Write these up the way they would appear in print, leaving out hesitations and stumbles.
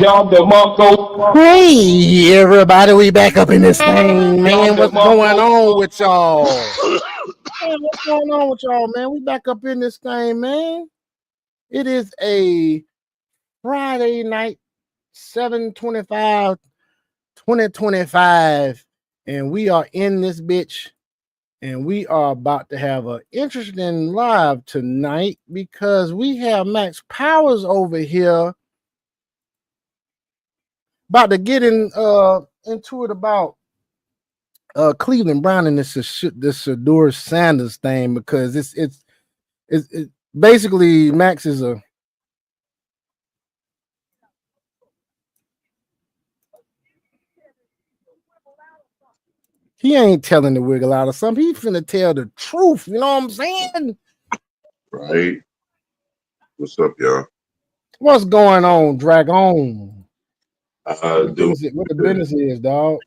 Hey everybody, we back up in this thing, man. What's going on with y'all? Man, what's going on with y'all, man? We back up in this thing, man. It is a Friday night, 7/25, 2025, and we are in this bitch, and we are about to have an interesting live tonight because we have Max Powers over here about to get into it about Cleveland Brown and this Shedeur Sanders thing, because it's basically Max is a he ain't telling the wiggle out of something. He finna tell the truth. You know what I'm saying? Right. What's up, y'all? What's going on, Dragon? What Doing the business is, dog?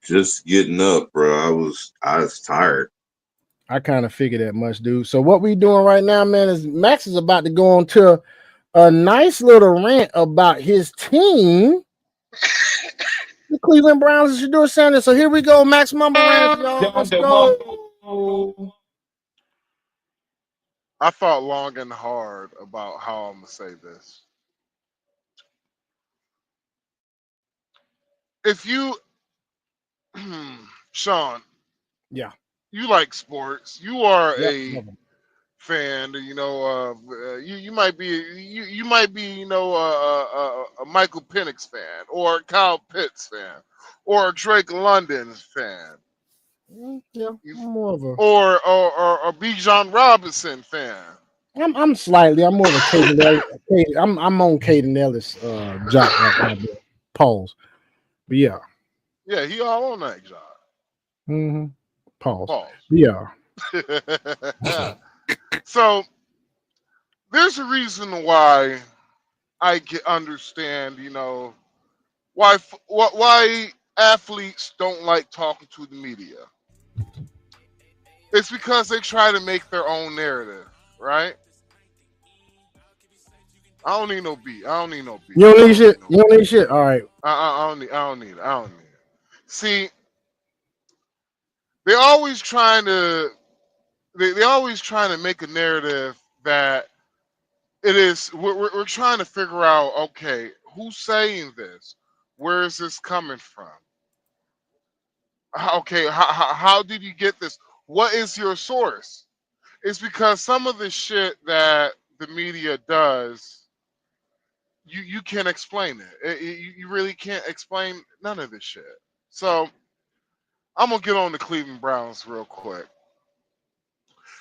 just getting up, bro. I was tired. I kind of figured that much, dude. So what we doing right now, man, is Max is about to go on to a nice little rant about his team, the Cleveland Browns, and Shedeur Sanders. So here we go, Max Mumble rant, y'all. Let's go. I thought long and hard about how I'm gonna say this. If you, Sean, Yeah. you like sports, you are Yep. a fan. You might be you might be a Michael Penix fan, or a Kyle Pitts fan, or a Drake London fan. Yeah, I'm more of a or B. John Robinson fan. I'm more of a Caden Ellis. I'm on Caden Ellis job right now. Pause. But yeah. Yeah, he all on that job. Mm-hmm. Pause. Pause. Yeah. So there's a reason why I understand, why athletes don't like talking to the media. It's because they try to make their own narrative, right? I don't need no beat. I don't need no beat. You don't need shit. You don't need shit. All right. I don't need. I don't need it. I don't need it. See, they're always trying to. They're always trying to make a narrative that it is. We're trying to figure out. Okay, who's saying this? Where is this coming from? Okay, how did you get this? What is your source? It's because some of the shit that the media does, you can't explain it. You really can't explain none of this shit. So I'm gonna get on the Cleveland Browns real quick.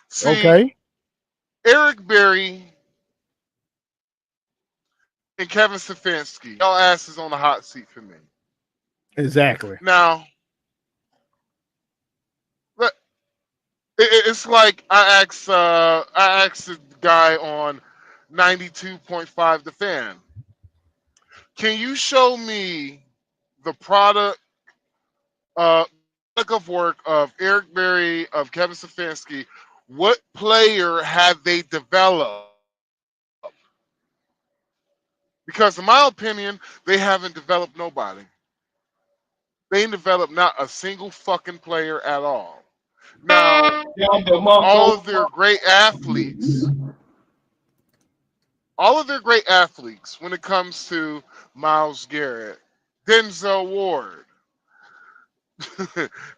See, Okay. Eric Berry and Kevin Stefanski, y'all asses on the hot seat for me. Exactly. Now, it's like I asked the guy on 92.5 The Fan. Can you show me the product of work of Eric Berry, of Kevin Stefanski? What player have they developed? Because in my opinion, they haven't developed nobody. They ain't developed not a single fucking player at all. Now, all of their great athletes, when it comes to Myles Garrett, Denzel Ward,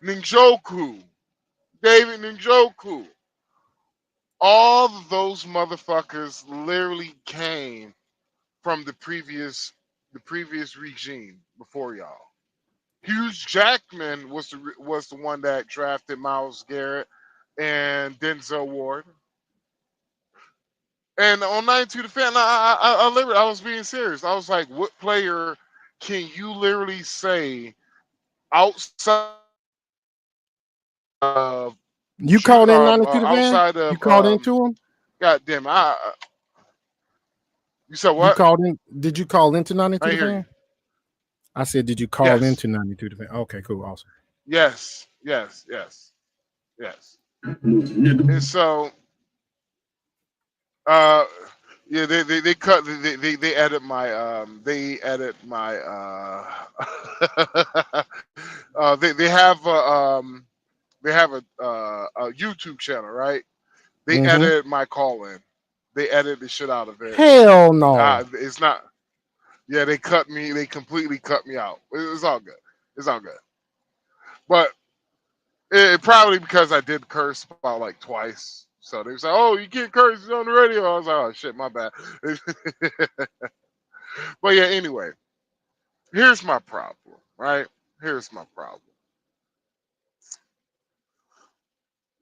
Njoku, David Njoku, all of those motherfuckers literally came from the previous regime before y'all. Hugh Jackman was the one that drafted Myles Garrett and Denzel Ward. And on 92 The Fan, I was being serious. I was like, what player can you literally say outside of You called in 92 The Fan? outside of You called into him? God damn it. You said You what? called in? Did you call into 92 I The hear Fan? you. I said, did you call Yes. into 92 The Fan? Okay, cool, awesome. Yes. And so Yeah, they cut they edit my they have a YouTube channel, right? They Mm-hmm. edited my call in. They edited the shit out of it. Hell no. It's not. Yeah, they cut me. They completely cut me out. It's all good. It's all good. But probably because I did curse about like twice. So they was like, "Oh, you can't curse on the radio." I was like, "Oh shit, my bad." But yeah, anyway, here's my problem. Right? Here's my problem.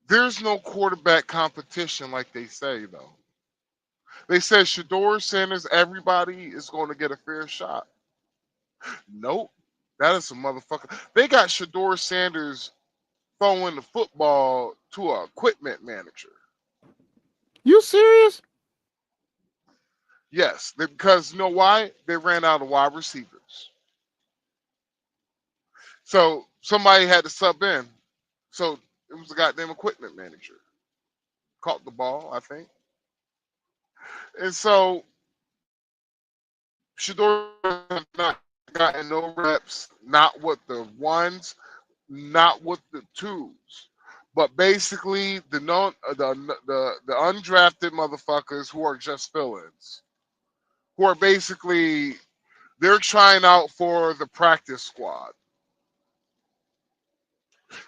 There's no quarterback competition like they say though. They said Shedeur Sanders, everybody is going to get a fair shot. Nope. That is a motherfucker. They got Shedeur Sanders throwing the football to a equipment manager. You serious? Yes, because you know why? They ran out of wide receivers. So somebody had to sub in. So it was a goddamn equipment manager. Caught the ball, I think. And so Shador have not gotten no reps, not with the ones, not with the twos. But basically the non the undrafted motherfuckers who are just fill-ins. Who are basically they're trying out for the practice squad.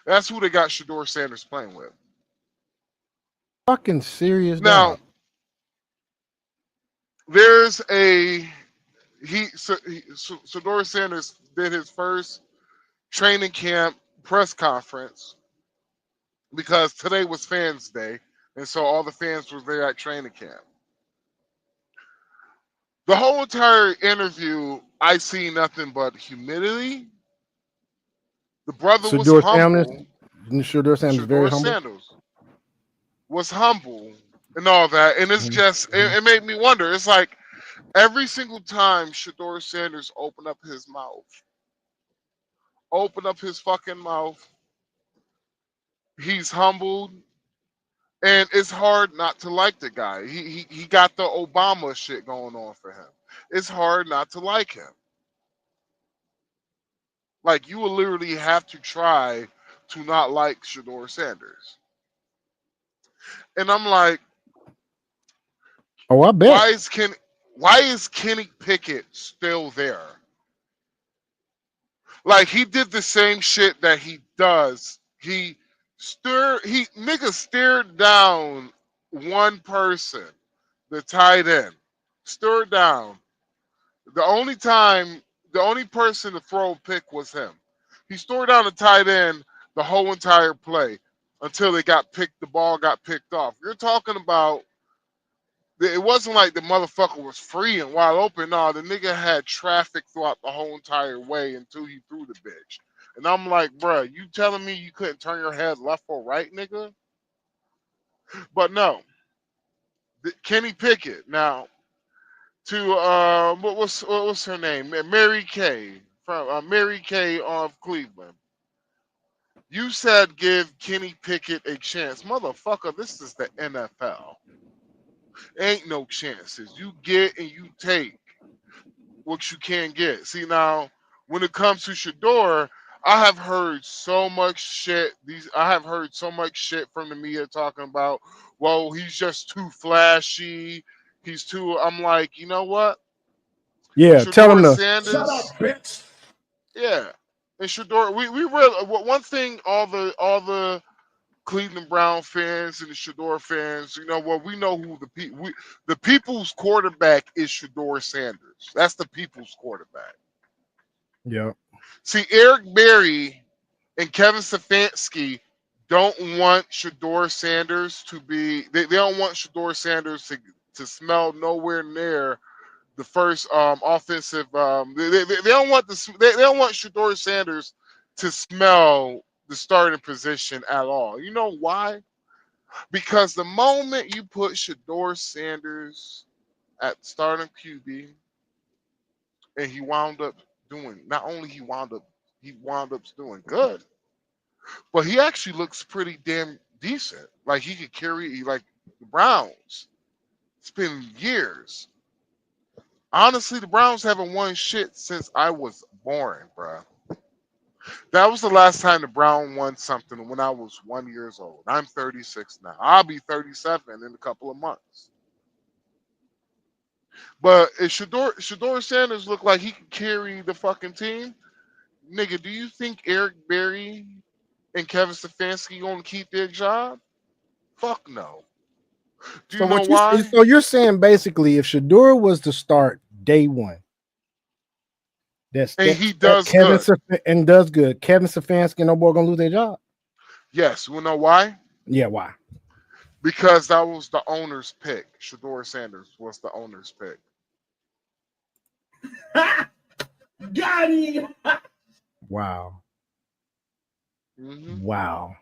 That's who they got Shedeur Sanders playing with. Fucking serious Now, dog. there's a Shedeur Sanders did his first training camp press conference because today was Fans Day, and so all the fans were there at training camp. The whole entire interview, I see nothing but humility. The brother was Shedeur Sanders. humble. Shedeur Sanders is very Shedeur humble. Sanders was humble and all that, and it's just Mm-hmm. it made me wonder. It's like every single time Shedeur Sanders open up his fucking mouth, he's humbled, and it's hard not to like the guy. He got the Obama shit going on for him. It's hard not to like him. Like you will literally have to try to not like Shedeur Sanders. And I'm like, Oh, I bet. why is Kenny Pickett still there? Like he did the same shit that he does. He nigga stared down one person, the tight end. Stared down. The only time the only person to throw a pick was him. He stared down the tight end the whole entire play until the ball got picked off. You're talking about it wasn't like the motherfucker was free and wide open. No, the nigga had traffic throughout the whole entire way until he threw the bitch. And I'm like, bruh, you telling me you couldn't turn your head left or right, nigga? But no, Kenny Pickett. Now, to what was her name? Mary Kay from Mary Kay of Cleveland. You said give Kenny Pickett a chance, motherfucker. This is the NFL. Ain't no chances. You get and you take what you can get. See now, when it comes to Shedeur, I have heard so much shit. I have heard so much shit from the media talking about, well, he's just too flashy. He's too. I'm like, you know what? Yeah, tell him Shedeur to shut Sanders, up, bitch. yeah. And Shedeur, we really one thing all the Cleveland Brown fans and the Shedeur fans, you know what? We know who the people's quarterback is Shedeur Sanders. That's the people's quarterback. Yeah. See, Eric Berry and Kevin Stefanski don't want Shedeur Sanders to be. They don't want Shedeur Sanders to smell nowhere near the first offensive. They don't want they don't want Shedeur Sanders to smell the starting position at all. You know why? Because the moment you put Shedeur Sanders at starting QB, and he wound up doing not only he wound up doing good, but he actually looks pretty damn decent. Like he could carry like the Browns It's been years. Honestly, the Browns haven't won shit since I was born, bro. That was the last time the Brown won something when I was 1 years old. I'm 36 now. I'll be 37 in a couple of months. But if Shedeur Sanders look like he can carry the fucking team, nigga, do you think Eric Berry and Kevin Stefanski gonna keep their job? Fuck no. Do you So know what you why? so you're saying basically if Shedeur was to start day one, And he that does good. And does good. Kevin Stefanski and no boy gonna lose their job. Yes, you know why? Yeah, why? Because that was the owner's pick. Shedeur Sanders was the owner's pick. Got it. Wow. Hmm. Wow.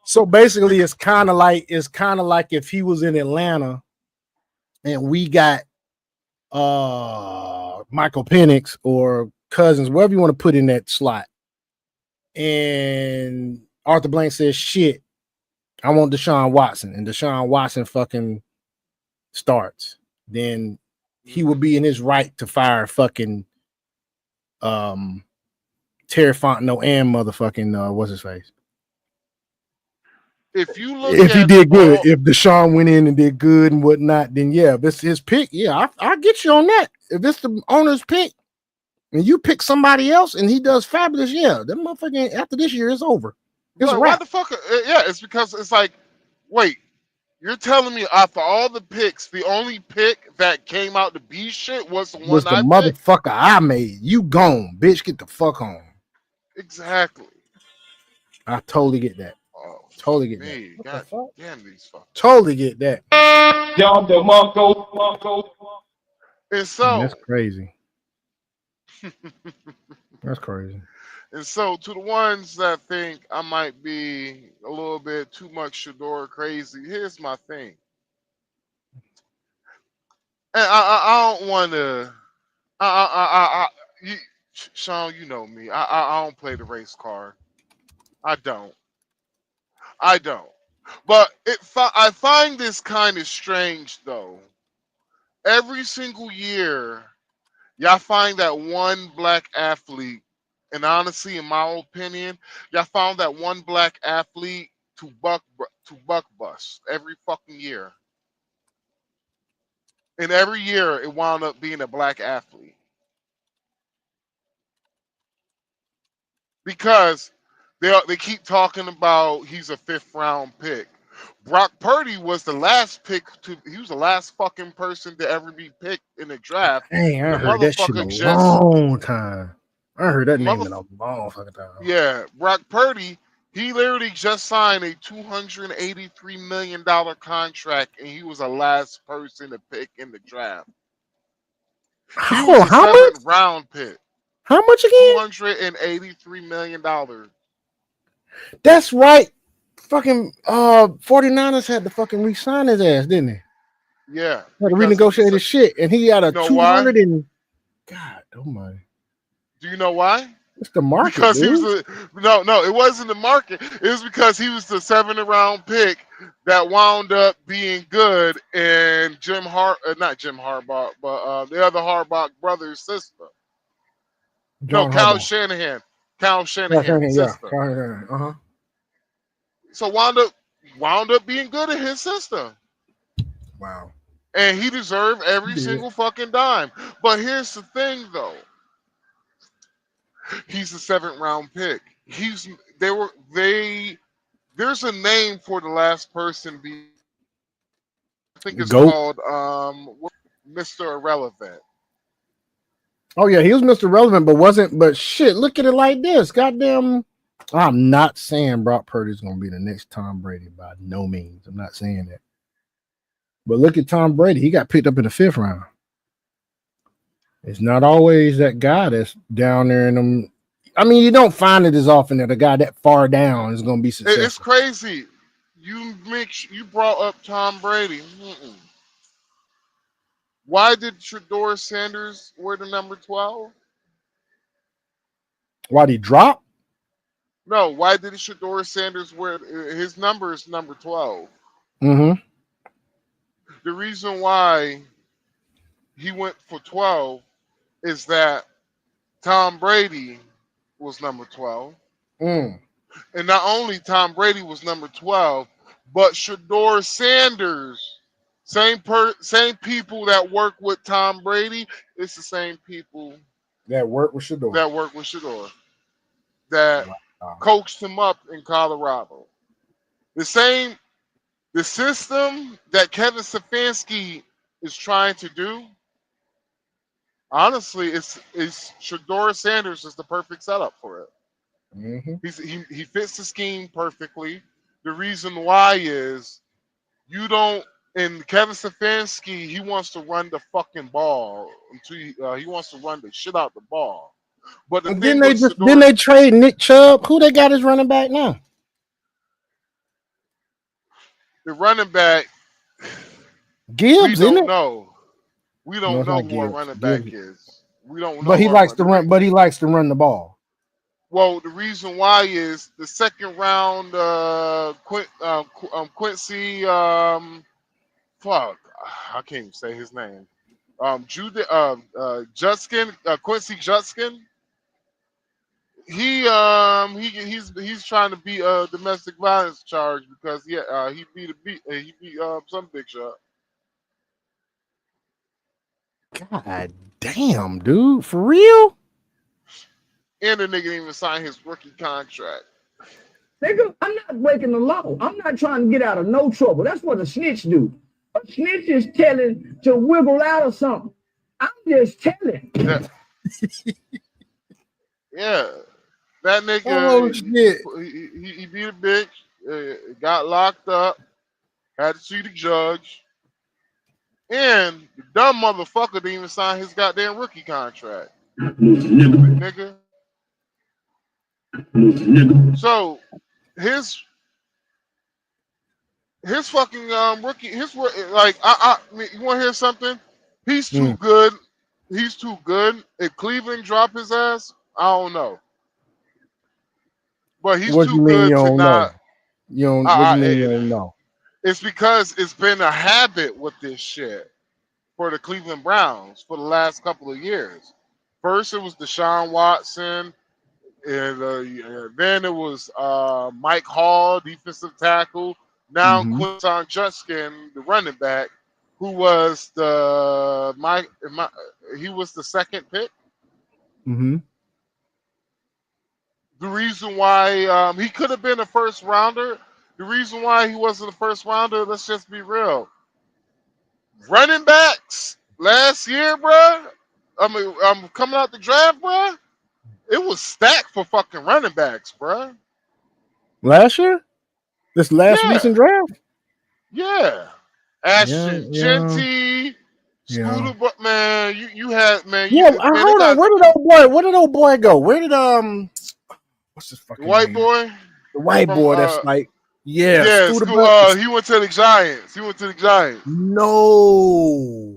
So basically it's kind of like if he was in Atlanta and we got Michael Penix or Cousins, wherever you want to put in that slot. And Arthur Blank says, shit, I want Deshaun Watson. And Deshaun Watson fucking starts. Then he would be in his right to fire fucking Terry Fontenot and motherfucking what's his face. If you look If he at did good, all, if Deshaun went in and did good and whatnot, then yeah, if it's his pick, yeah, I get you on that. If it's the owner's pick and you pick somebody else and he does fabulous, yeah, that motherfucking after this year is over. It's a but why wrap. the fuck? Yeah, it's because it's like, wait, you're telling me after all the picks, the only pick that came out to be shit was the Was one the I picked? motherfucker I made. You gone, bitch. Get the fuck home. Exactly. I totally get that. Oh fuck Totally get that. me. What the God fuck? damn these fuckers. Totally get that. And Man, that's so, crazy. That's crazy. and so to the ones that think I might be a little bit too much Shedeur crazy, here's my thing. And I don't want to. You, Sean, you know me. I don't play the race card. I don't. I don't. But I find this kind of strange though. Every single year, y'all find that one black athlete, and honestly, in my opinion, y'all found that one black athlete to buck bust every fucking year. And every year, it wound up being a black athlete because they keep talking about he's a fifth round pick. Brock Purdy was the last pick to. He was the last fucking person to ever be picked in the draft, Dang, and I the heard that shit a motherfucker just long time. I heard the that name mother in a long fucking time. yeah, Brock Purdy. He literally just signed a $283 million contract, and he was the last person to pick in the draft. He was Oh, a how much? seventh round pick, How much again? $283 million. That's right. Fucking 49ers had to fucking re-sign his ass, didn't they? Yeah, Had to because he was renegotiate his shit, and he had you a know why? 200 and God, oh my, Do you know why? it's the market, Because he was dude. a no, it wasn't the market. It was because he was the seventh round pick that wound up being good, and not Jim Harbaugh, but the other Harbaugh brother's sister. No, John Harbaugh. Kyle Yeah, Shanahan's sister. uh huh. So wound up being good at his system, Wow. and he deserved He every did. single fucking dime. But here's the thing, though. He's the seventh round pick. He's they were they. There's a name for the last person I think it's Goat. called Mr. Irrelevant. Oh yeah, he was Mr. Relevant, but wasn't. But shit, look at it like this. Goddamn. I'm not saying Brock Purdy's gonna be the next Tom Brady by no means. I'm not saying that. But look at Tom Brady. He got picked up in the fifth round. It's not always that guy that's down there in them. I mean, you don't find it as often that a guy that far down is going to be It's successful. crazy. You brought up Tom Brady. Mm-mm. Why did Shedeur Sanders wear the number 12? Why'd he drop? No, why did Shedeur Sanders wear his number is number 12? Mm-hmm. The reason why he went for 12 is that Tom Brady was number 12. Mm. And not only Tom Brady was number 12, but Shedeur Sanders, same people that work with Tom Brady, it's the same people That work with Shedeur. that work with Shedeur that Wow. coached him up in Colorado. The same the system that Kevin Stefanski is trying to do, honestly, it's Shedeur Sanders is the perfect setup for it. Mm-hmm. He fits the scheme perfectly. The reason why is you don't. And Kevin Stefanski, he wants to run the fucking ball until he wants to run the shit out the ball. But the And thing with didn't Shedeur, they trade Nick Chubb? Who they got as running back now? the running back, we Gibbs, isn't don't it? know. We No, don't it's know not who our Gibbs. running back Gibbs, is. We don't know but who he our likes run. to run. But he likes to run the ball. Well, the reason why is the second round, Quincy, fuck, I can't even say his name. Justin, Quincy Justin. He's trying to beat a domestic violence charge because he beat some big shot. God damn, dude, for real? And the nigga didn't even sign his rookie contract. Nigga, I'm not breaking the law. I'm not trying to get out of no trouble. That's what a snitch do. A snitch is telling to wiggle out or something. I'm just telling. That yeah, that Oh nigga shit! he beat a bitch, got locked up, had to see the judge, and the dumb motherfucker didn't even sign his goddamn rookie contract. Stupid nigga. So his fucking rookie like you want to hear something? He's too Mm. good. He's too good. If Cleveland drop his ass, I don't know, but he's What do too you mean you good to don't know? not. You don't. What do I, you mean you I, don't know? it's because it's been a habit with this shit for the Cleveland Browns for the last couple of years. First, it was Deshaun Watson, and then it was Mike Hall, defensive tackle. Now Mm-hmm. Quinton Judkins, the running back, who was he was the second pick. Mm-hmm. The reason why he could have been a first rounder. The reason why he wasn't a first rounder, let's just be real. Running backs last year, bruh. I mean, I'm coming out the draft, bruh. It was stacked for fucking running backs, bruh. Last year, this last Yeah, recent draft. yeah. Yeah, Ashton yeah, Genty, yeah. Scooter, but man, you had man, Yeah, man, they hold on. got Where did old boy go? Where did what's his the fucking white name? boy The white from boy that's like, yeah, yeah, Scooter school. Butt. He went to the Giants. He went to the Giants. No,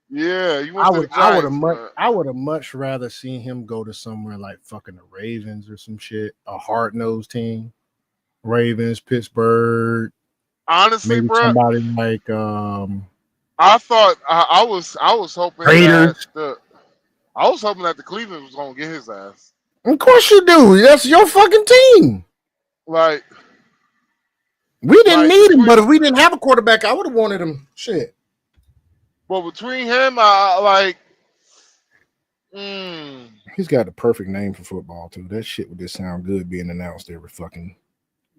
Yeah, he went to the Giants, man. I would have much rather seen him go to somewhere like fucking the Ravens or some shit, a hard nosed team, Ravens, Pittsburgh, Honestly, maybe bruh, somebody like I thought I was hoping that Raiders. the Cleveland was gonna get his ass. Of course you do. That's your fucking team. Like We didn't like need him, between but if we didn't have a quarterback, I would have wanted him. Shit. but between him, I like. Mm, He's got the perfect name for football too. That shit would just sound good being announced every fucking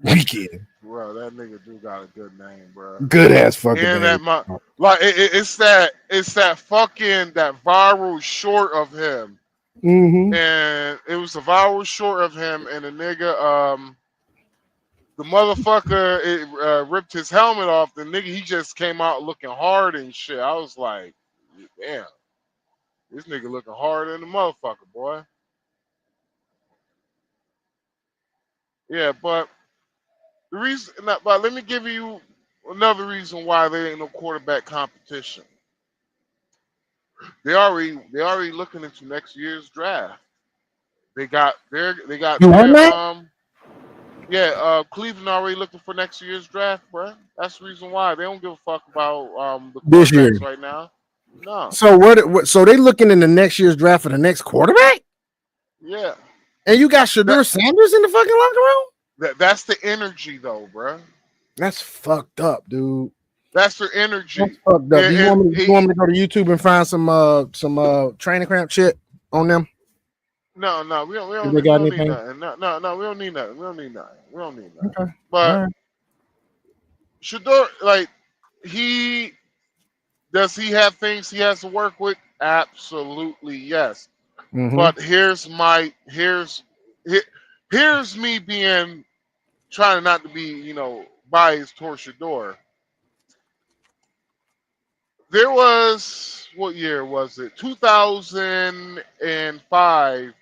weekend. bro, that nigga do got a good name, bro. Good ass fucking And name. that like it's that fucking that viral short of him, Mm-hmm. and it was a viral short of him, and the nigga the motherfucker ripped his helmet off. The nigga he just came out looking hard and shit. I was like, damn, this nigga looking harder than the motherfucker, boy. Yeah, but the reason, but let me give you another reason why there ain't no quarterback competition. They already looking into next year's draft. They got You on their that? Yeah, Cleveland already looking for next year's draft, bro. That's the reason why they don't give a fuck about the This year. quarterbacks right now. No. So what? So they looking in the next year's draft for the next quarterback? Yeah. And you got Shedeur Sanders in the fucking locker room? That's the energy, though, bro. That's fucked up, dude. That's their energy. That's fucked up. Do you want me to go to YouTube and find some training cramp shit on them? No, we don't need nothing. No, we don't need nothing. We don't need nothing. Okay. But Right. Shedeur, like, he have things he has to work with? Absolutely, yes. Mm-hmm. But here's me being trying not to be, biased towards Shedeur. There was, what year was it? 2005.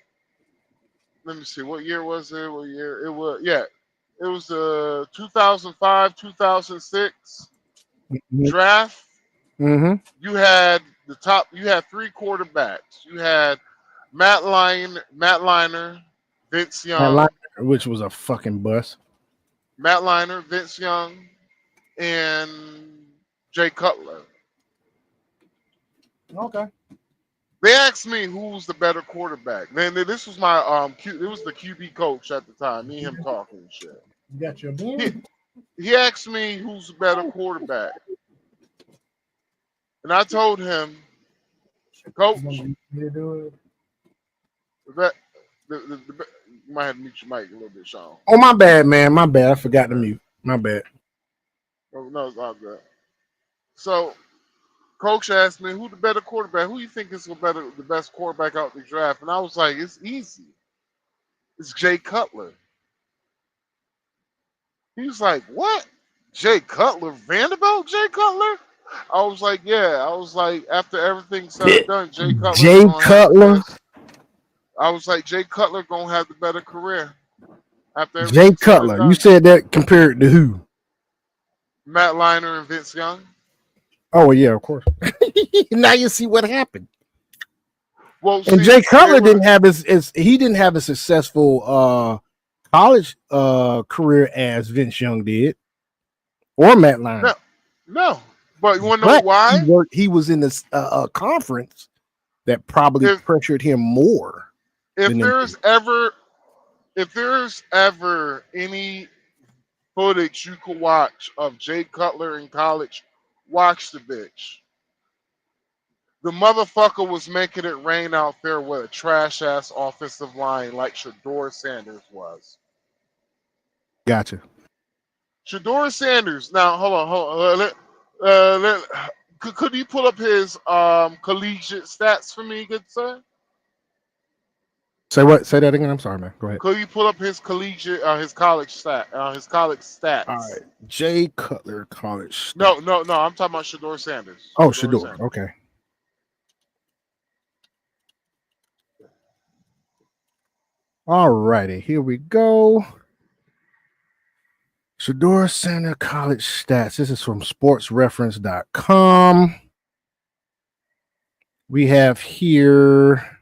Let me see. What year was it? What year? It was, yeah. It was the 2005, 2006 draft. Mm-hmm. You had three quarterbacks. You had Matt Liner, Vince Young. Which was a fucking bust. Matt Liner, Vince Young, and Jay Cutler. Okay. They asked me who was the better quarterback. Then this was my it was the QB coach at the time. Me and him talking and shit. You got your bean? He asked me who's the better quarterback, and I told him, Coach, that you might have to mute your mic a little bit, Sean. Oh, my bad, man. My bad. I forgot to mute. My bad. No, it's all good. So, Coach asked me who the better quarterback. Who you think is the best quarterback out the draft? And I was like, it's easy. It's Jay Cutler. He was like, what? Jay Cutler? Vanderbilt Jay Cutler? I was like, yeah. I was like, after everything's said and done, Jay Cutler. I was like, Jay Cutler gonna have the better career. After Jay Cutler. You said that compared to who? Matt Liner and Vince Young. Oh yeah, of course. Now you see what happened. Well, and Jay Cutler didn't have a successful college career as Vince Young did, or Matt Liner. No. But you want to know why? He was in this conference that probably pressured him more. If there's ever any footage you could watch of Jay Cutler in college, watch the bitch. The motherfucker was making it rain out there with a trash ass offensive line like Shedeur Sanders was. Gotcha. Shedeur Sanders. Now hold on. Could you pull up his collegiate stats for me, good sir? Say what? Say that again. I'm sorry, man. Go ahead. Could you pull up his collegiate, his college stats? All right, Jay Cutler college. No. I'm talking about Shedeur Sanders. Oh, Shedeur. Okay. All righty, here we go. Shedeur Sanders college stats. This is from sportsreference.com. We have here.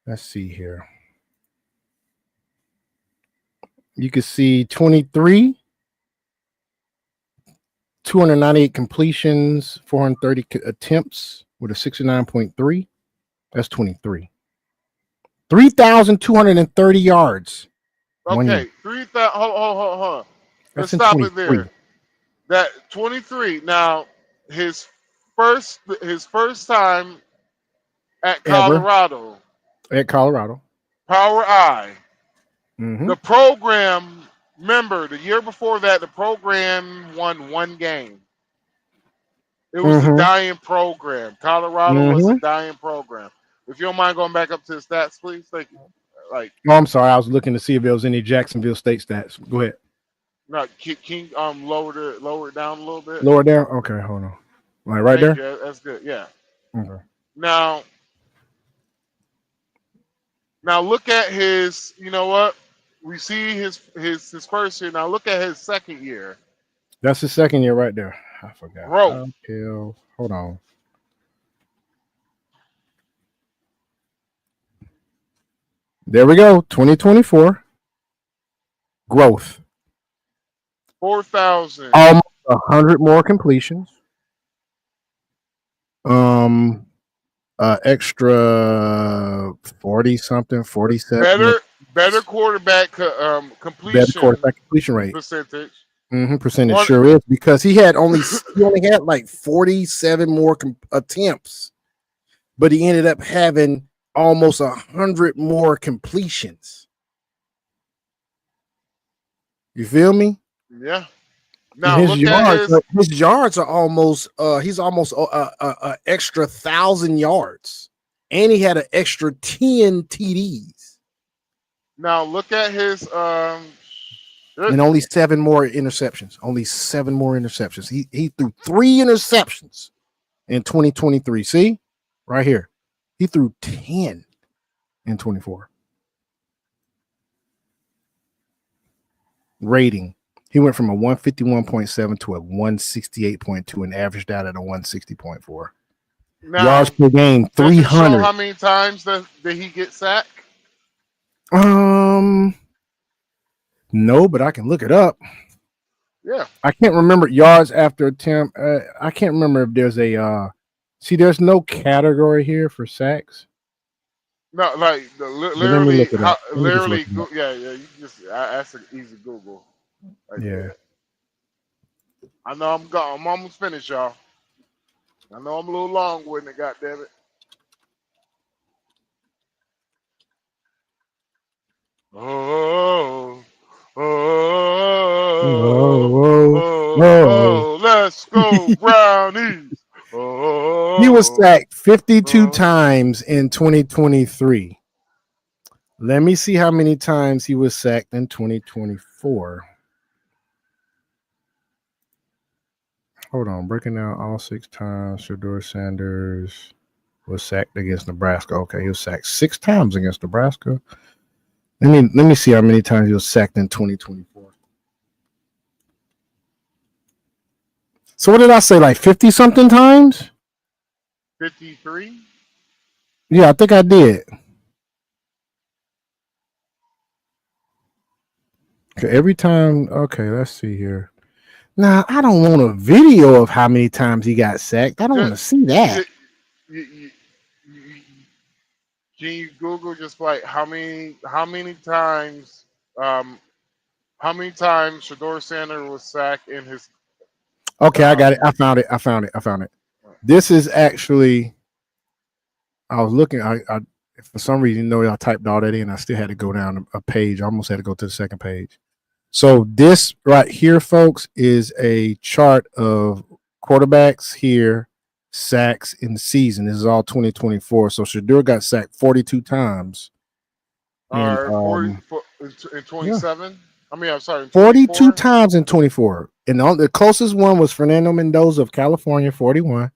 Let's see here. You can see 23, 298 completions, 430 attempts with a 69.3. That's 23. 3,230 yards. Okay, 3,000. Hold on. Let's stop it there. That 23. Now, his first time at Colorado. At Colorado. Power I. Mm-hmm. The program, remember, the year before that, the program won one game. It was a dying program. Colorado was a dying program. If you don't mind going back up to the stats, please. Thank you. Oh, I'm sorry. I was looking to see if there was any Jacksonville State stats. Go ahead. No, can you lower it down a little bit? Lower down? Okay, hold on. Right there? You. That's good. Yeah. Okay. Now look at his, you know what? We see his first year. Now look at his second year. That's his second year right there. I forgot. Bro. Hold on. There we go. 2024. growth. 4,000. Almost 100 more completions. Extra 40 something, 47. Better quarterback Better completion quarterback completion rate. percentage. Percentage One, sure is, because he only had like 47 more attempts, but he ended up having almost 100 more completions. You feel me? yeah. And Now look at his yards are almost he's almost extra 1,000 yards, and he had an extra 10 TDs. Now look at his and only 7 more interceptions. He threw 3 interceptions in 2023. See, right here, he threw 10 in 24. Rating. He went from a 151.7 to a 168.2 and averaged out at a 160.4. Yards per game, 300. Show how many times did he get sacked? No, but I can look it up. Yeah. I can't remember yards after attempt. I can't remember if there's a there's no category here for sacks. No, like literally, yeah. You just that's an easy Google. Right there. I know I'm almost finished, y'all. I know I'm a little long with it, goddammit. Let's go, Brownies. He was sacked 52 times in 2023. Let me see how many times he was sacked in 2024. Hold on, breaking down all 6 times. Shedeur Sanders was sacked against Nebraska. Okay, he was sacked 6 times against Nebraska. Let me see how many times he was sacked in 2024. So what did I say? Like 50 something times? 53. Yeah, I think I did. Okay, every time. Okay, let's see here. Now, I don't want a video of how many times he got sacked. I don't want to see that. Can you Google just like how many times Shedeur Sanders was sacked in his? Okay, I got it. I found it. This is actually. I was looking. I for some reason, I typed all that in. I still had to go down a page. I almost had to go to the second page. So this right here, folks, is a chart of quarterbacks here, sacks in the season. This is all 2024. So Shedeur got sacked 42 times. In 27. Yeah. I mean, I'm sorry, 42 times in 24. And the closest one was Fernando Mendoza of California, 41.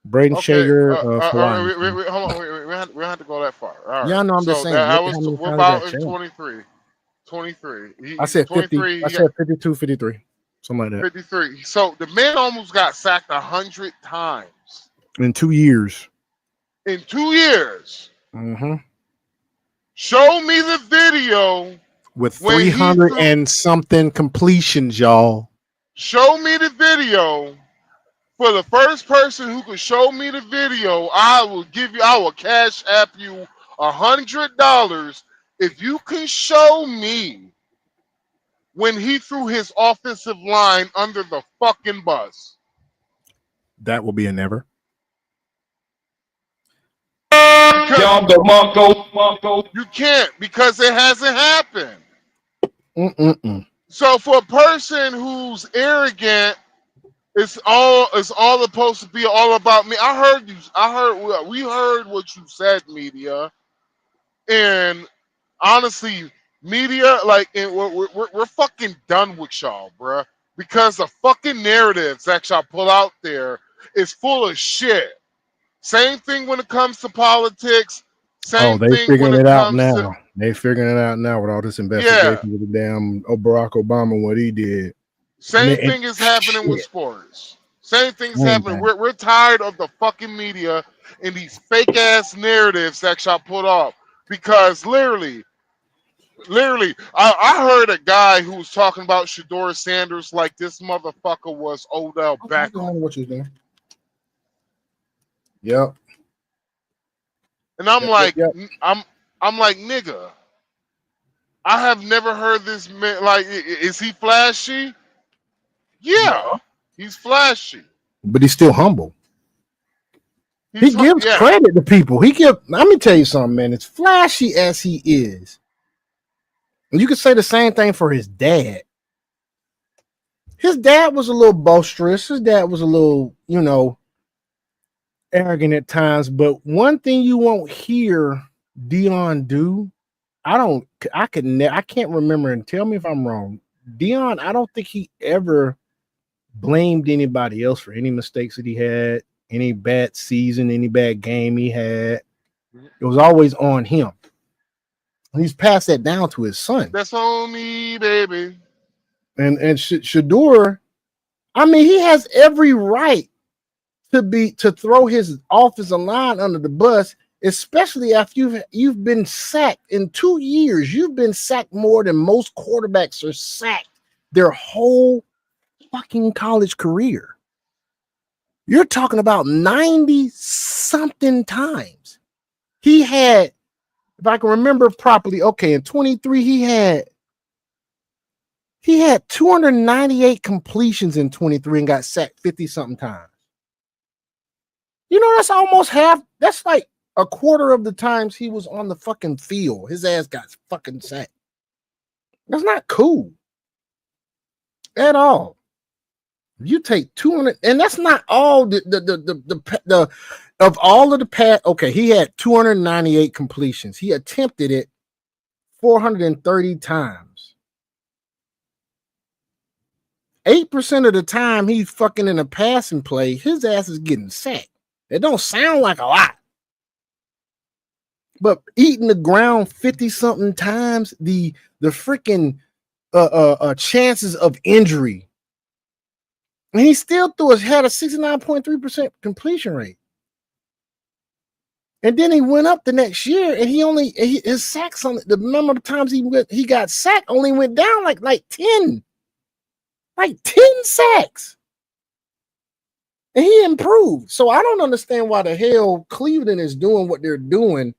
Braden Shedeur of Hawaii. Hold on, we don't have to go that far. All right. Yeah, no, I'm just saying. We're about in 23. 23. I said 50. I said 52, 53. Something like that. 53. So the man almost got sacked 100 times. In 2 years. In 2 years. Mm-hmm. Show me the video. With 300 and something completions, y'all. Show me the video. For the first person who can show me the video, I will cash app you $100 if you can show me when he threw his offensive line under the fucking bus. That will be a never. You can't, because it hasn't happened. Mm-mm-mm. So for a person who's arrogant, it's all supposed to be all about me. We heard what you said, media, and honestly, media, like, we're fucking done with y'all, bruh, because the fucking narratives that y'all pull out there is full of shit. Same thing when it comes to politics. Same thing when it comes to. They figuring it out now with all this investigation with the damn Barack Obama, what he did. Same thing is happening with sports. Same thing's happening. We're tired of the fucking media and these fake ass narratives that y'all put off. Because literally, Literally, I heard a guy who was talking about Shedeur Sanders like this motherfucker was Odell I don't Beckham, know what you're doing. Yep. and I'm Yep. Yep. like, Yep. I'm like, nigga, I have never heard this man. Like, is he flashy? Yeah, No. he's flashy. But he's still humble. He He's gives yeah. credit to people. Let me tell you something, man. As flashy as he is, and you could say the same thing for his dad. His dad was a little boisterous. His dad was a little, arrogant at times. But one thing you won't hear Dion do, I can't remember, and tell me if I'm wrong. Dion, I don't think he ever blamed anybody else for any mistakes that he had, any bad season, any bad game he had. It was always on him. He's passed that down to his son. That's on me, baby. And Shedeur, I mean, he has every right to throw his offensive line under the bus, especially after you've been sacked in 2 years. You've been sacked more than most quarterbacks are sacked their whole fucking college career. You're talking about 90 something times. He had, if I can remember properly, okay, in 23, he had 298 completions in 23 and got sacked 50 something times. That's almost half. That's like a quarter of the times he was on the fucking field. His ass got fucking sacked. That's not cool at all. You take 200, and that's not all the of all of the pass. Okay, he had 298 completions. He attempted it 430 times. 8% of the time he's fucking in a passing play, his ass is getting sacked. It don't sound like a lot, but eating the ground 50 something times, the freaking chances of injury, and he still had a 69.3% completion rate. And then he went up the next year, and his sacks on the number of times he got sacked only went down like 10 sacks. And he improved. So I don't understand why the hell Cleveland is doing what they're doing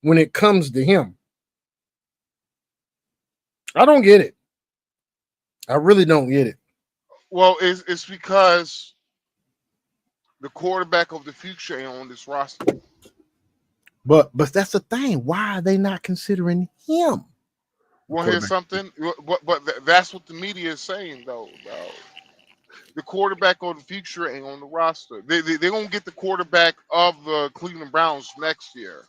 when it comes to him. I don't get it. I really don't get it. Well, it's because the quarterback of the future ain't on this roster. But that's the thing. Why are they not considering him? Well, here's something. But that's what the media is saying, though. The quarterback of the future ain't on the roster. They're going to get the quarterback of the Cleveland Browns next year.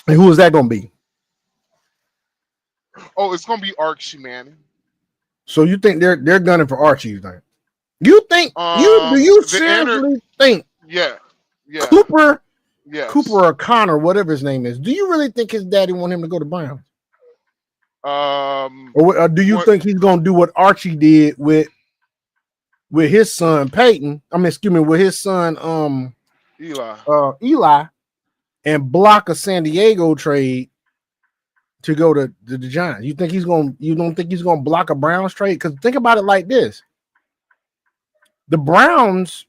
And who is that going to be? Oh, it's going to be Archie Manning. So you think they're gunning for Archie? You think? Do you seriously think? Yeah. Cooper, yes. Cooper or Connor, whatever his name is. Do you really think his daddy want him to go to Browns? Or do you think he's going to do what Archie did with his son Peyton? With his son Eli, and block a San Diego trade to go to the Giants. You don't think he's going to block a Browns trade? Because think about it like this: the Browns,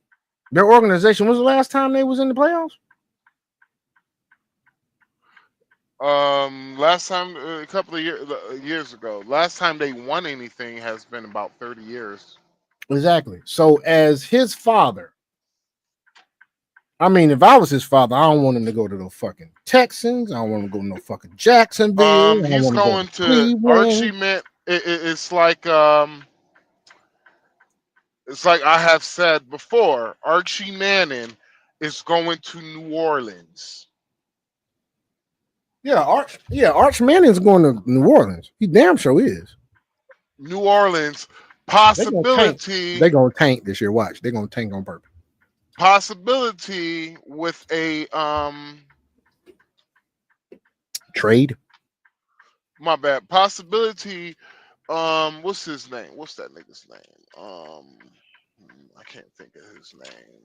their organization, was the last time they was in the playoffs? Last time, a couple of years ago. Last time they won anything has been about 30 years. Exactly. So as his father, if I was his father, I don't want him to go to the fucking Texans. I don't want him to go to no fucking Jacksonville. He's going to Archie. It's like I have said before. Archie Manning is going to New Orleans. Yeah, Arch Manning's going to New Orleans. He damn sure is. New Orleans possibility. They're gonna tank this year. Watch, they're gonna tank on purpose. Possibility with a trade. My bad. Possibility. What's his name? What's that nigga's name? I can't think of his name.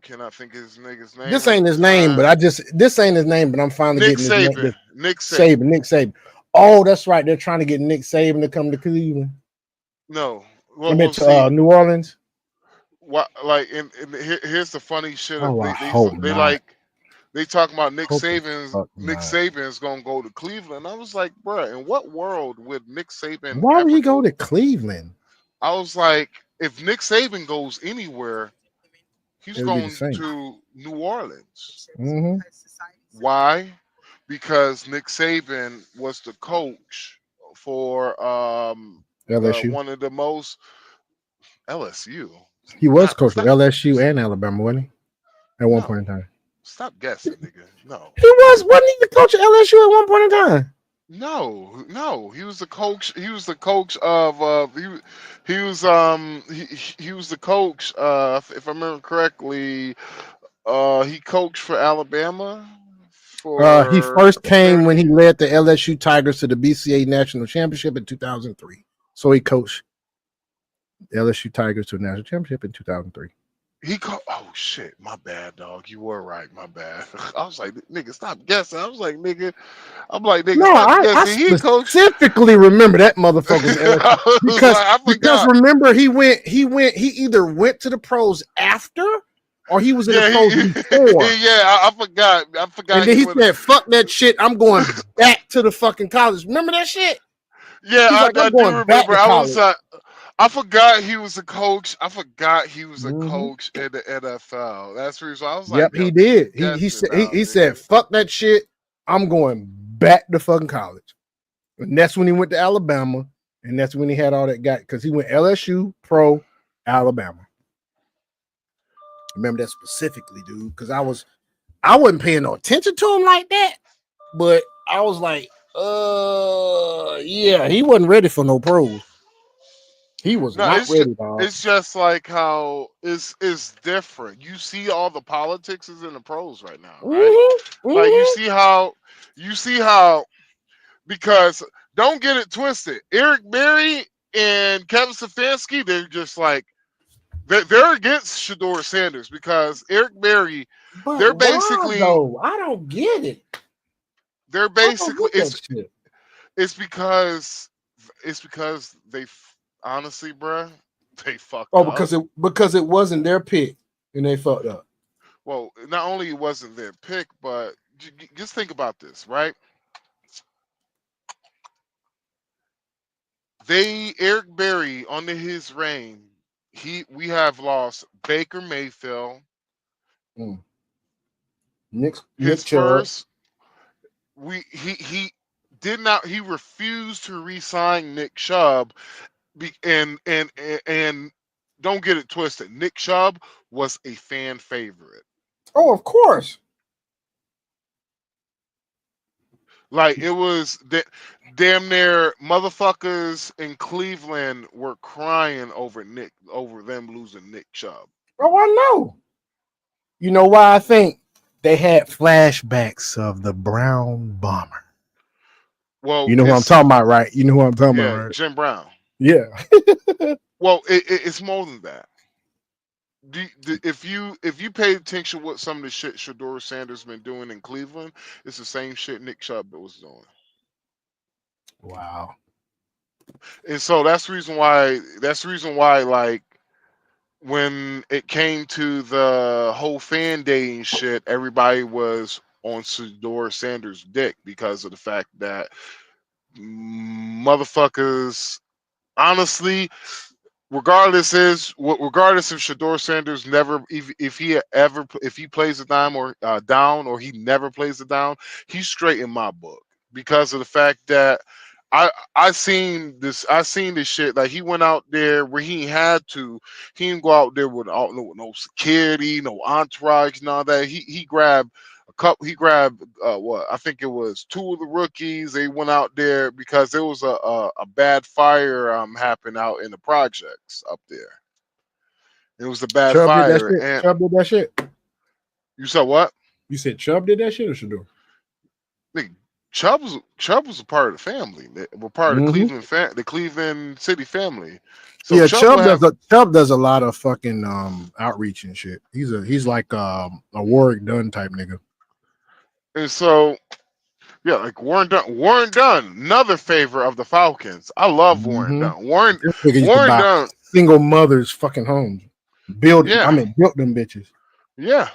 cannot think of his nigga's name. This at ain't the his name, but time. this ain't his name, but I'm finally Nick getting his name. Saban. Nick Saban, Saban. Nick Saban. Oh, that's right. They're trying to get Nick Saban to come to Cleveland. No. I Well, meant we'll to see. New Orleans. What like and here's the funny shit. Oh, I They hope they not. like they talking about Hope the fuck Nick not. Saban's gonna go to Cleveland. I was like, bruh, in what world would Nick Saban Why would ever he go go? to Cleveland? I was like, if Nick Saban goes anywhere, he's It'll be the going same. to New Orleans. Mm-hmm. Why? Because Nick Saban was the coach for LSU. one of the most LSU. He was Not coach for stop. LSU and Alabama, wasn't he? At one point No, in time. stop guessing, nigga. No. Wasn't he the coach of LSU at one point in time? No. He was the coach. He was the coach of. He was the coach. If I remember correctly, he coached for Alabama He for first came 30 when he years. led the LSU Tigers to the BCA National Championship in 2003. So he coached the LSU Tigers to a national championship in 2003. Oh shit, my bad, dog. You were right, my bad. I was like, nigga, stop guessing. Nigga, No, stop I guessing. He coached. specifically remember that motherfucker was LSU I was because like, I because forgot. remember he either went to the pros after or he was in the Yeah, pros before. I forgot. I And forgot then he he would. said, "Fuck that shit. I'm going back to the fucking college." Remember that shit? Yeah, He's like, I "I'm do going back remember. to college." I forgot he was a coach. I forgot he was a Mhm. coach in the NFL. That's the reason I was like, Yep, yo, he nigga, you did. He guessing said now, he nigga. said, "Fuck that shit. I'm going back to fucking college." And that's when he went to Alabama, and that's when he had all that guy because he went LSU, pro, Alabama. Remember that specifically, dude, because I wasn't paying no attention to him like that, but I was like, yeah, he wasn't ready for no pros. He was No, not ready, dog. it's just like how it's different. You see all the politics is in the pros right now, right? Mm-hmm, Like mm-hmm. you see how because don't get it twisted. Eric Berry and Kevin Stefanski, they're just like they're against Shedeur Sanders because Eric Berry, But they're why basically though? I don't get it. they're I don't basically get that shit. it's because they honestly, bruh, they fucked Oh, up. because it wasn't their pick and they fucked up. Well, not only it wasn't their pick, but just think about this, right? Eric Berry under his reign, we have lost Baker Mayfield, Mm. his Nick Chubb. first. He did not. He refused to re-sign Nick Chubb, and don't get it twisted. Nick Chubb was a fan favorite. Oh, of course. Like it was that damn near motherfuckers in Cleveland were crying over them losing Nick Chubb. Oh, I know. You know why I think they had flashbacks of the Brown Bomber. Well, You know who I'm it's talking about, right? You know who I'm talking about, yeah, right? Jim Brown. Yeah. Well, it's more than that. If you pay attention what some of the shit Shedeur Sanders been doing in Cleveland, it's the same shit Nick Chubb was doing. Wow. And so that's the reason why like when it came to the whole fan day and shit, everybody was on Shedeur Sanders' dick because of the fact that motherfuckers honestly regardless if Shedeur Sanders never if he plays a dime or down or he never plays a down, he's straight in my book because of the fact that I seen this shit like he went out there where he had to he didn't go out there with no security, no entourage, and all that. He grabbed he grabbed what I think it was two of the rookies. They went out there because there was a bad fire happened out in the projects up there. It was a bad Chubb did that fire. shit. And Chubb did that shit. you said what? You said Chubb did that shit or Shedeur? Nigga, Chubb was a part of the family. They were part of the Hmm. the Cleveland City family. So Yeah, Chubb will have, Chubb does a lot of fucking outreach and shit. He's like a Warwick Dunn type nigga. and so yeah, like Warren Dunn. Warren Dunn, another favor of the Falcons. I love Warren Hmm. Dunn. Warren This nigga used to Warren buy Dunn. single mothers fucking homes. Yeah, Built them bitches. yeah.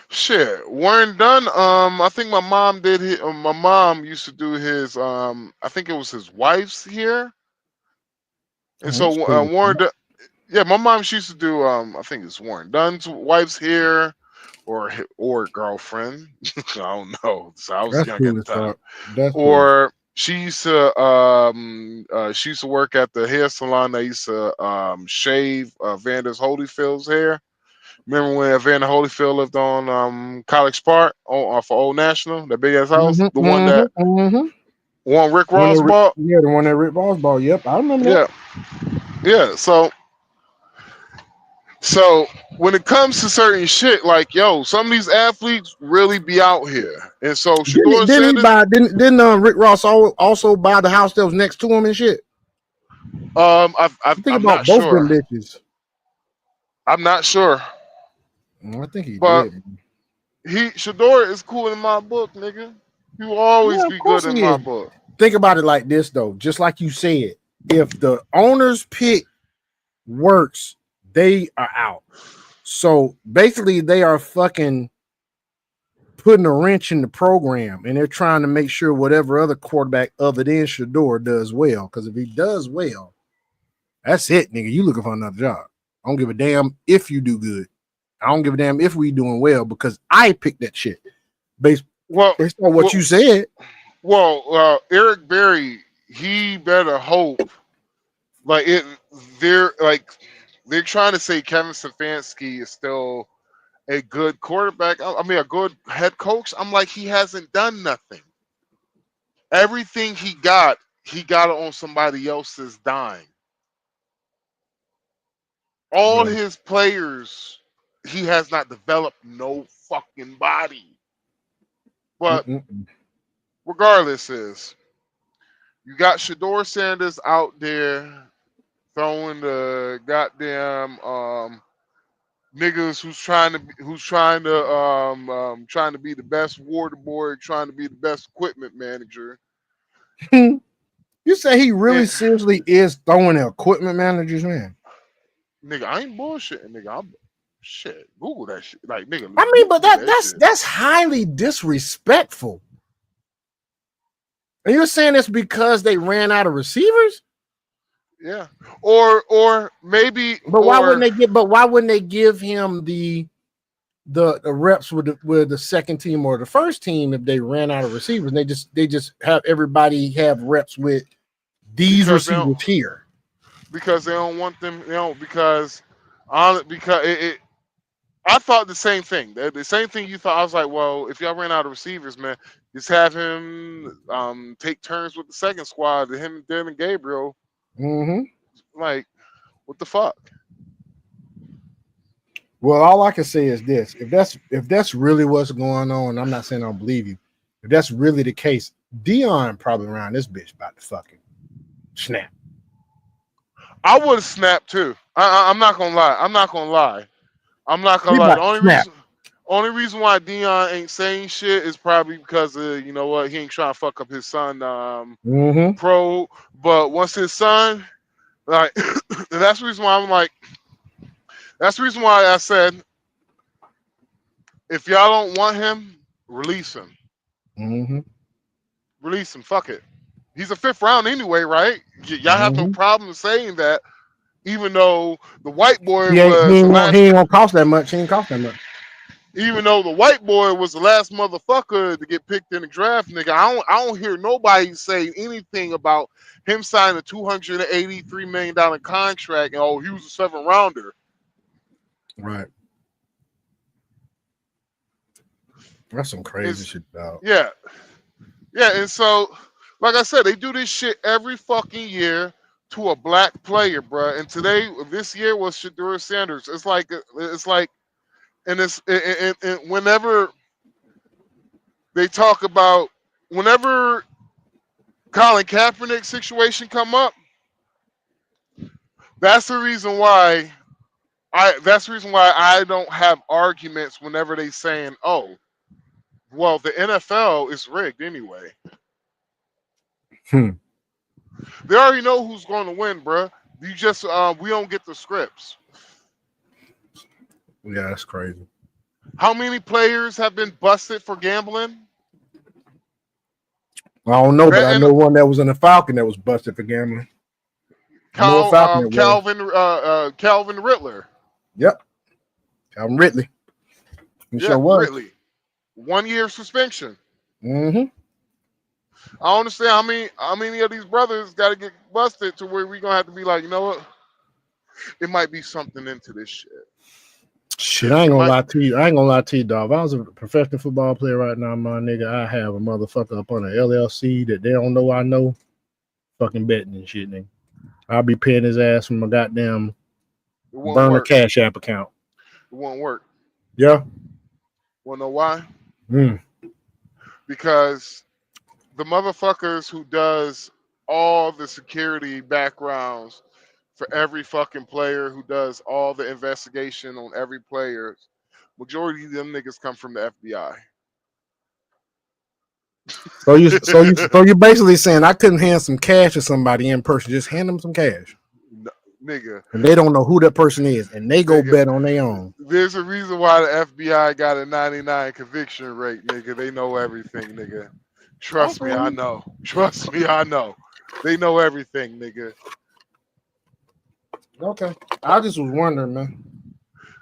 Shit. Warren Dunn. I think my mom did. My mom used to do his. I think it was his wife's here, and Oh, that's so cool. Warren. Yeah, my mom she used to do. I think it's Warren Dunn's wife's here, or girlfriend. I don't know. So I was That's young at cool the as time. fuck. That's cool. Or she used to work at the hair salon that used to shave Vander's Holyfield's hair. Remember when Evander Holyfield lived on College Park off of Old National, that big ass house, Hmm. the one Hmm. that Hmm. one Rick Ross bought. The one that Rick Ross bought. Yep, I remember that. Yeah, yeah. So when it comes to certain shit, like yo, some of these athletes really be out here, and so Shedeur Sanders, Didn't Rick Ross also buy the house that was next to him and shit? I think I'm about not both them sure. bitches. I'm not sure, I think he but did. Shedeur is cool in my book, nigga. He will always Yeah, of be good course in he my is. book. Think about it like this though, just like you said, if the owners pick works, they are out. So basically, they are fucking putting a wrench in the program, and they're trying to make sure whatever other quarterback other than Shedeur does well. Because if he does well, that's it, nigga. You looking for another job. I don't give a damn if you do good. I don't give a damn if we doing well because I picked that shit based Well, based on what well, you said. Eric Berry, he better hope like it. They're trying to say Kevin Stefanski is still a good quarterback. I mean, a good head coach. I'm like, he hasn't done nothing. Everything he got it on somebody else's dime. All Yeah. his players, he has not developed no fucking body. But Mm-mm. regardless, is you got Shedeur Sanders out there throwing the goddamn niggas trying to be the best water boy, trying to be the best equipment manager. You say he really And seriously is throwing the equipment managers, man. nigga, I ain't bullshitting, nigga. I'm shit. Google that shit. Like nigga, I mean, but Google that shit. that's highly disrespectful. And you're saying it's because they ran out of receivers? Yeah. Or maybe But why wouldn't or they give? But why wouldn't they give him the reps with the second team or the first team if they ran out of receivers? And they just have everybody have reps with these because they receivers don't here. because they don't want them, because on because it I thought the same thing. The same thing you thought. I was like, well, if y'all ran out of receivers, man, just have him take turns with the second squad. Him, Dylan Gabriel. Mm-hmm. Like, what the fuck? Well, all I can say is this: if that's really what's going on, I'm not saying I don't believe you. If that's really the case, Dion probably around this bitch about to fucking snap. I would have snapped too. I'm not gonna lie. I'm not gonna lie. I'm not He gonna lie. about to snap. Only reason why Dion ain't saying shit is probably because of, you know what, he ain't trying to fuck up his son Mm-hmm. pro. But once his son, like, that's the reason why I'm like, that's the reason why I said, if y'all don't want him, release him. Mm-hmm. Release him. Fuck it. He's a fifth round anyway, right? Y'all have no Mm-hmm. problem saying that, even though the white boy He ain't he was the ain't gonna, he last. ain't gonna cost that much. He ain't cost that much. Even though the white boy was the last motherfucker to get picked in the draft, nigga, I don't hear nobody say anything about him signing a $283 million contract and oh, he was a 7th rounder. Right. That's some crazy It's, shit, dog. yeah, yeah, and so like I said, they do this shit every fucking year to a black player, bruh. And this year was Shedeur Sanders. And whenever they talk about whenever Colin Kaepernick situation come up, that's the reason why I don't have arguments whenever they saying, "Oh, well, the NFL is rigged anyway." Hmm. They already know who's going to win, bruh. You just we don't get the scripts. Yeah, that's crazy. How many players have been busted for gambling? I don't know, but I Betting know one that was in the Falcon that was busted for gambling. I know a Falcon that was. Calvin Rittler. Yep, Calvin Ridley. He Yeah, sure was. Ridley. 1 year suspension. Mm-hmm. I don't understand how many of these brothers got to get busted to where we gonna have to be like, you know what? It might be something into this shit. Shit, I ain't It gonna might. lie to you. I ain't gonna lie to you, dog. If I was a professional football player right now, my nigga, I have a motherfucker up on an LLC that they don't know I know, fucking betting and shit, nigga. I'll be paying his ass from my goddamn It won't burner work. Cash App account. It won't work. Yeah. Wanna know why? Mm. Because the motherfuckers who does all the security backgrounds for every fucking player, who does all the investigation on every player, majority of them niggas come from the FBI. So you basically saying I couldn't hand some cash to somebody in person, just hand them some cash. No, nigga, And they don't know who that person is, and they go nigga. bet on their own. There's a reason why the FBI got a 99 conviction rate, nigga. They know everything, nigga. Trust me, I know. Trust me, I know. They know everything, nigga. Okay. I just was wondering, man.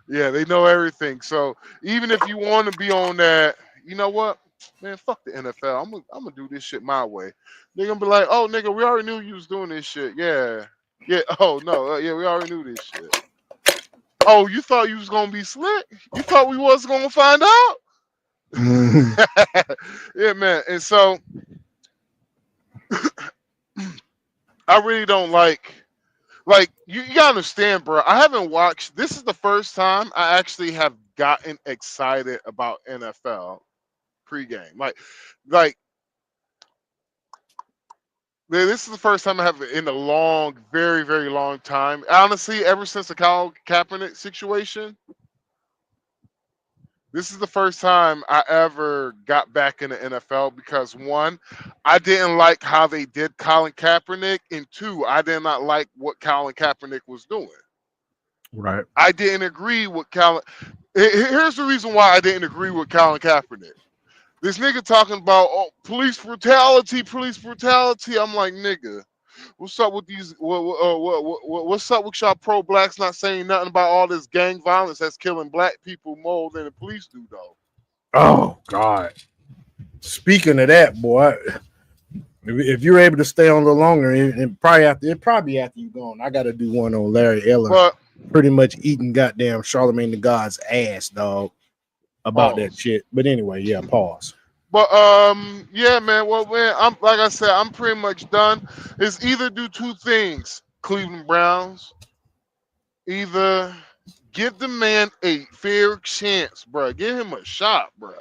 Yeah, they know everything. So even if you want to be on that, you know what? Man, fuck the NFL. I'm gonna do this shit my way. They're gonna be like, oh nigga, we already knew you was doing this shit. Yeah. Yeah. Oh no, yeah, we already knew this shit. Oh, you thought you was gonna be slick? You thought we was gonna find out? Mhm. Yeah, man. And so I really don't like you gotta understand, bro. I haven't watched, this is the first time I actually have gotten excited about NFL pregame. Like this is the first time I have in a long, very, very long time. Honestly, ever since the Colin Kaepernick situation, this is the first time I ever got back in the NFL because one, I didn't like how they did Colin Kaepernick, and two, I did not like what Colin Kaepernick was doing. Right. I didn't agree with Colin. Here's the reason why I didn't agree with Colin Kaepernick. This nigga talking about police brutality, police brutality. I'm like, nigga, what's up with these? What's up with y'all pro blacks not saying nothing about all this gang violence that's killing black people more than the police do, though? Oh God. Speaking of that, boy, if you're able to stay on a little longer, and probably after you gone, I got to do one on Larry Eller, But pretty much eating goddamn Charlemagne the God's ass, dog, about that pause. shit. But anyway, yeah, pause. But yeah, man. Well, man, I'm like I said, I'm pretty much done. It's either do two things, Cleveland Browns. Either give the man a fair chance, bro. Give him a shot, bro.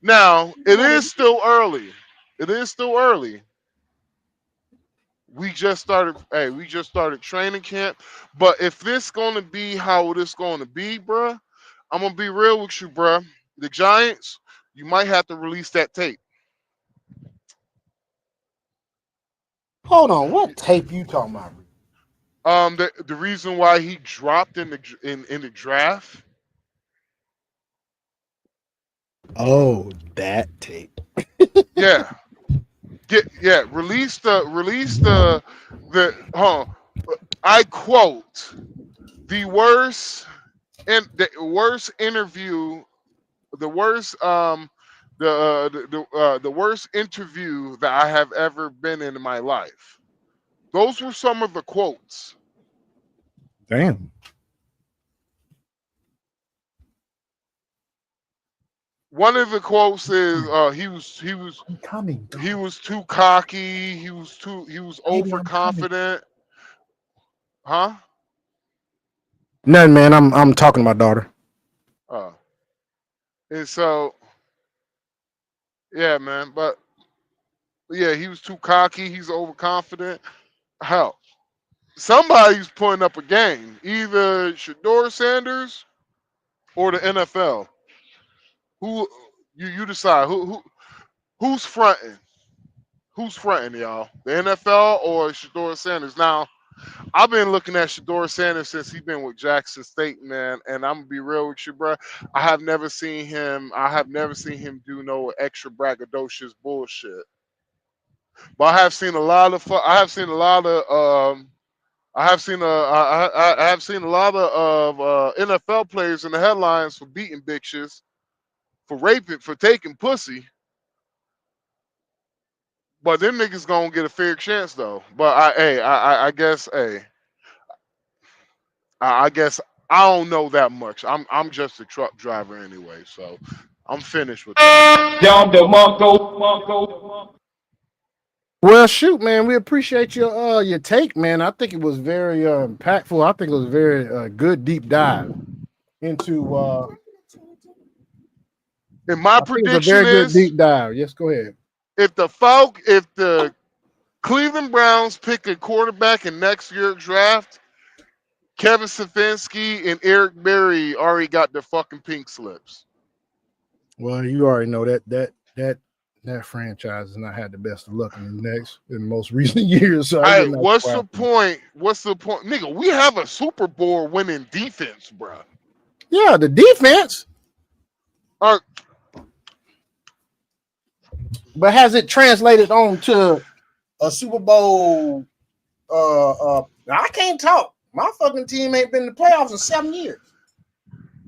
Now, it is still early. It is still early. We just started. Hey, we just started training camp. But if this gonna be how it's gonna be, bro, I'm gonna be real with you, bro. The Giants, you might have to release that tape. Hold on, what tape you talking about? The reason why he dropped in the draft. Oh, that tape. Yeah, release the I quote, the worst interview, the worst the worst interview that I have ever been in my life. Those were some of the quotes. Damn. One of the quotes is I'm coming. he was too cocky, he was Baby, I'm coming. overconfident. Huh? Nothing, man. I'm talking to my daughter. Uh, and so Yeah, man. But yeah, he was too cocky. He's overconfident. Hell, somebody's putting up a game. Either Shedeur Sanders or the NFL. Who you decide? Who's fronting? Who's fronting, y'all? The NFL or Shedeur Sanders? Now, I've been looking at Shedeur Sanders since he's been with Jackson State, man. And I'm gonna be real with you, bro. I have never seen him. I have never seen him do no extra braggadocious bullshit. But I have seen a lot of. I have seen a lot of. I have seen I have seen a lot of NFL players in the headlines for beating bitches, for raping, for taking pussy. But them niggas gonna get a fair chance though. But I guess, I guess I don't know that much. I'm just a truck driver anyway, so I'm finished with that. Well, shoot, man, we appreciate your take, man. I think it was very impactful. I think it was a very good deep dive into. And my I think it's a prediction very good is, deep dive. Yes, go ahead. if the Cleveland Browns pick a quarterback in next year's draft, Kevin Stefanski and Eric Berry already got their fucking pink slips. Well, you already know that franchise has not had the best of luck in the most recent years. So Hey, what's the point? What's the point, nigga? We have a Super Bowl winning defense, bro. Yeah, the defense. But has it translated on to a Super Bowl? I can't talk. My fucking team ain't been in the playoffs in 7 years.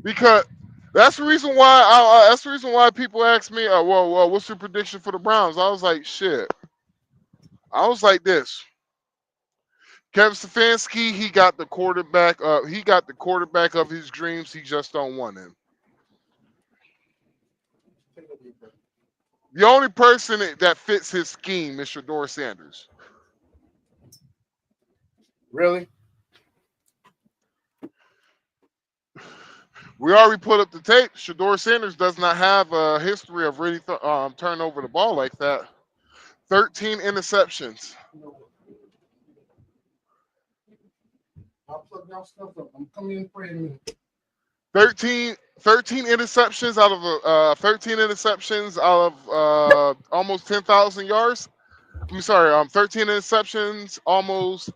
Because that's the reason why. That's the reason why people ask me, well, what's your prediction for the Browns?" I was like, shit. I was like this. Kevin Stefanski, he got the quarterback. He got the quarterback of his dreams. He just don't want him. The only person that fits his scheme is Shedeur Sanders. Really? We already put up the tape. Shedeur Sanders does not have a history of really turning over the ball like that. 13 interceptions. I'll plug y'all stuff up. I'm coming in for a minute. 13 interceptions out of 13 interceptions out of almost 10,000 yards. I'm sorry, 13 interceptions, almost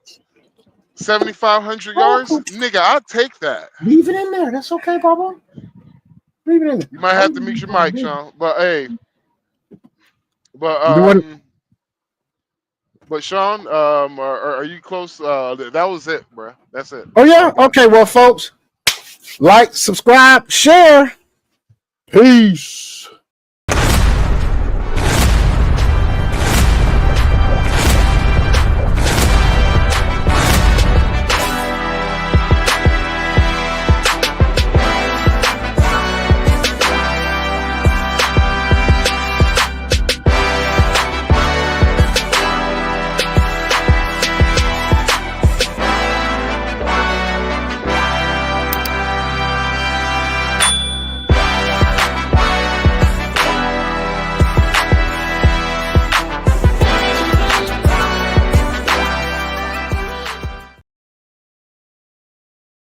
7,500 yards. Nigga, I'll take that. Leave it in there. That's okay, Papa. Leave it in there. You might have to mute your mic, Sean. But hey, but Sean, are you close? That was it, bro. That's it. Oh yeah. Okay. Well, folks, like, subscribe, share. Peace.